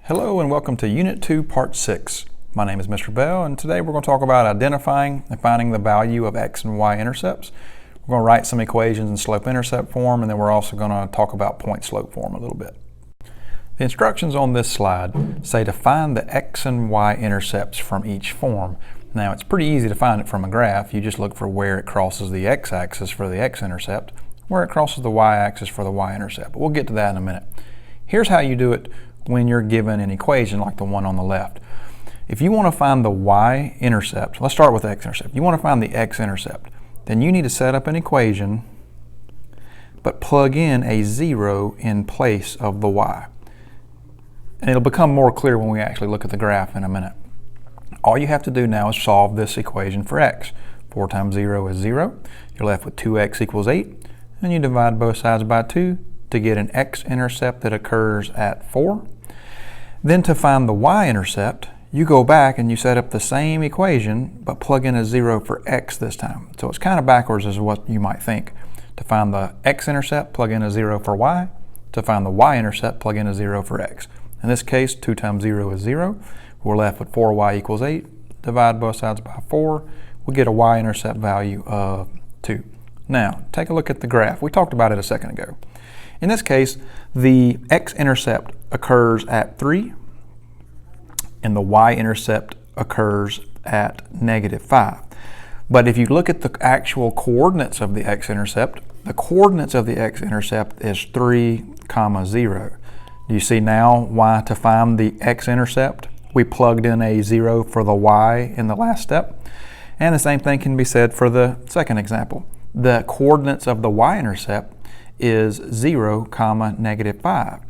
Hello and welcome to Unit 2, Part 6. My name is Mr. Bell, and today we're going to talk about identifying and finding the value of x and y intercepts. We're going to write some equations in slope-intercept form, and then we're also going to talk about point-slope form a little bit. The instructions on this slide say to find the x and y intercepts from each form. Now, it's pretty easy to find it from a graph. You just look for where it crosses the x-axis for the x-intercept, where it crosses the y-axis for the y-intercept. But we'll get to that in a minute. Here's how you do it when you're given an equation like the one on the left. If you want to find the y-intercept, let's start with the x-intercept. You want to find the x-intercept, then you need to set up an equation but plug in a 0 in place of the y. And it'll become more clear when we actually look at the graph in a minute. All you have to do now is solve this equation for x. 4 times 0 is 0. You're left with 2x equals 8, and you divide both sides by 2 to get an x-intercept that occurs at 4. Then to find the y-intercept, you go back and you set up the same equation, but plug in a 0 for x this time. So it's kind of backwards as what you might think. To find the x-intercept, plug in a 0 for y. To find the y-intercept, plug in a 0 for x. In this case, 2 times 0 is 0. We're left with 4y equals 8. Divide both sides by 4. We get a y-intercept value of 2. Now, take a look at the graph. We talked about it a second ago. In this case, the x-intercept occurs at 3, and the y-intercept occurs at -5. But if you look at the actual coordinates of the x-intercept, the coordinates of the x-intercept is 3, 0. Do you see now why to find the x-intercept we plugged in a 0 for the y in the last step? And the same thing can be said for the second example. The coordinates of the y-intercept is 0, -5.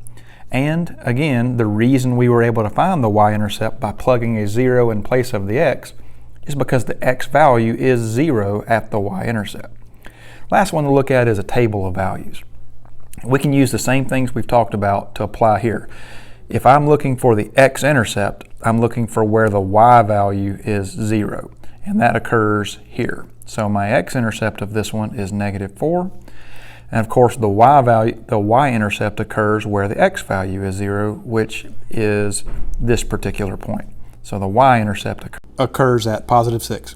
And again, the reason we were able to find the y-intercept by plugging a 0 in place of the x is because the x value is 0 at the y-intercept. Last one to look at is a table of values. We can use the same things we've talked about to apply here. If I'm looking for the x-intercept, I'm looking for where the y value is 0, and that occurs here. So my x-intercept of this one is -4. And of course, the y-intercept occurs where the x value is 0, which is this particular point. So the y-intercept occurs at +6.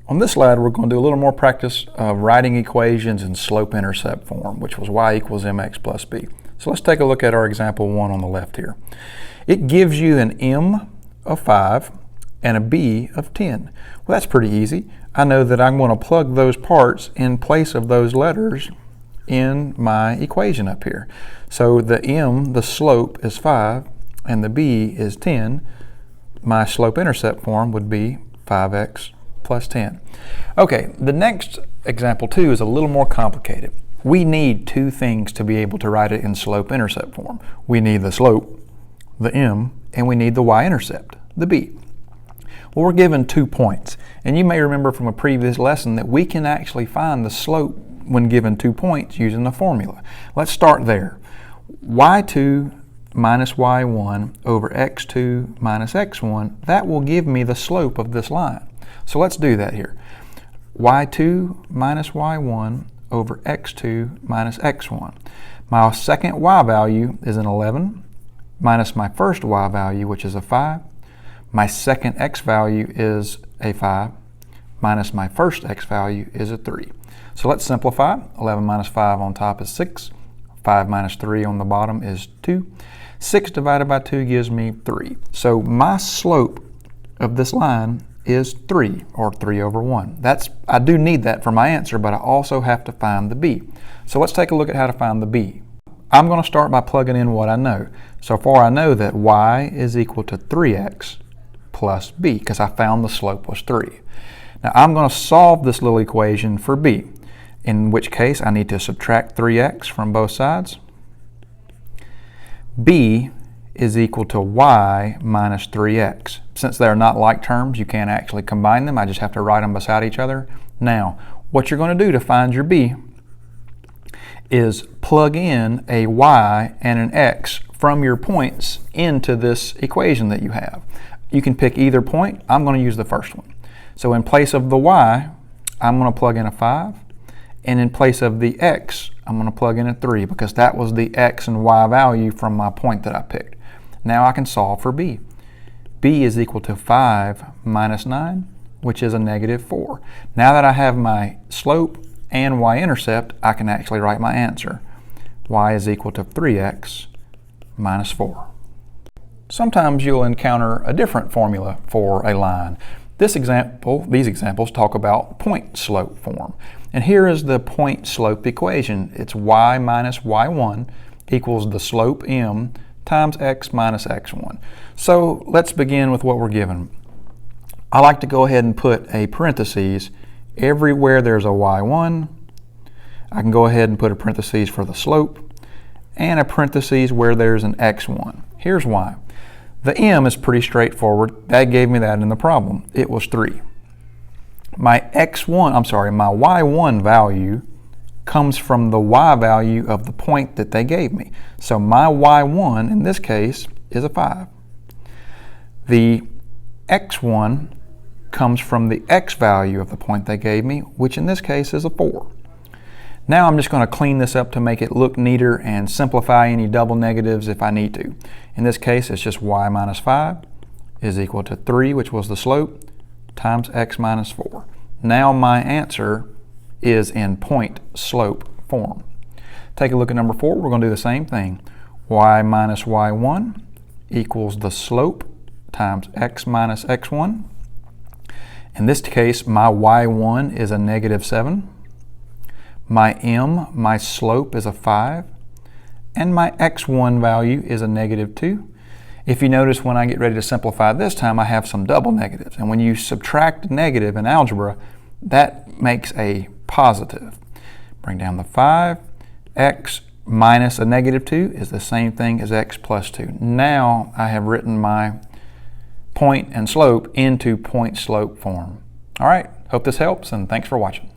On this slide, we're going to do a little more practice of writing equations in slope-intercept form, which was y equals mx plus b. So let's take a look at our example 1 on the left here. It gives you an m of 5 and a b of 10. Well, that's pretty easy. I know that I'm going to plug those parts in place of those letters in my equation up here. So the m, the slope, is 5, and the b is 10. My slope-intercept form would be 5x plus 10. Okay, the next example 2 is a little more complicated. We need two things to be able to write it in slope-intercept form. We need the slope, the m, and we need the y-intercept, the b. Well, we're given 2 points, and you may remember from a previous lesson that we can actually find the slope when given 2 points using the formula. Let's start there. y2 minus y1 over x2 minus x1, that will give me the slope of this line. So let's do that here. y2 minus y1 over x2 minus x1. My second y value is an 11 minus my first y value, which is a 5. My second x value is a 5, minus my first x value is a 3. So let's simplify. 11 minus 5 on top is 6. 5 minus 3 on the bottom is 2. 6 divided by 2 gives me 3. So my slope of this line is 3, or 3 over 1. I do need that for my answer, but I also have to find the b. So let's take a look at how to find the b. I'm going to start by plugging in what I know. So far I know that y is equal to 3x plus b, because I found the slope was 3. Now I'm going to solve this little equation for b, in which case I need to subtract 3x from both sides. b is equal to y minus 3x. Since they're not like terms, you can't actually combine them. I just have to write them beside each other. Now, what you're going to do to find your b is plug in a y and an x from your points into this equation that you have. You can pick either point. I'm going to use the first one. So in place of the y, I'm going to plug in a 5. And in place of the x, I'm going to plug in a 3 because that was the x and y value from my point that I picked. Now I can solve for b. b is equal to 5 minus 9, which is a negative 4. Now that I have my slope and y-intercept, I can actually write my answer. Y is equal to 3x minus 4. Sometimes you'll encounter a different formula for a line. These examples talk about point slope form. And here is the point slope equation. It's y minus y1 equals the slope m times x minus x1. So let's begin with what we're given. I like to go ahead and put a parentheses everywhere there's a y1. I can go ahead and put a parentheses for the slope and a parentheses where there's an x1. Here's why. The m is pretty straightforward. That gave me that in the problem. It was 3. My y1 value comes from the y value of the point that they gave me. So my y1 in this case is a 5. The x1 comes from the x value of the point they gave me, which in this case is a 4. Now I'm just going to clean this up to make it look neater and simplify any double negatives if I need to. In this case, it's just y minus 5 is equal to 3, which was the slope, times x minus 4. Now my answer is in point slope form. Take a look at number 4. We're going to do the same thing. Y minus y1 equals the slope times x minus x1. In this case, my y1 is a negative 7. My slope is a 5, and my x1 value is a negative 2. If you notice, when I get ready to simplify this time, I have some double negatives. And when you subtract a negative in algebra, that makes a positive. Bring down the 5. X minus a negative 2 is the same thing as x plus 2. Now I have written my point and slope into point slope form. All right, hope this helps, and thanks for watching.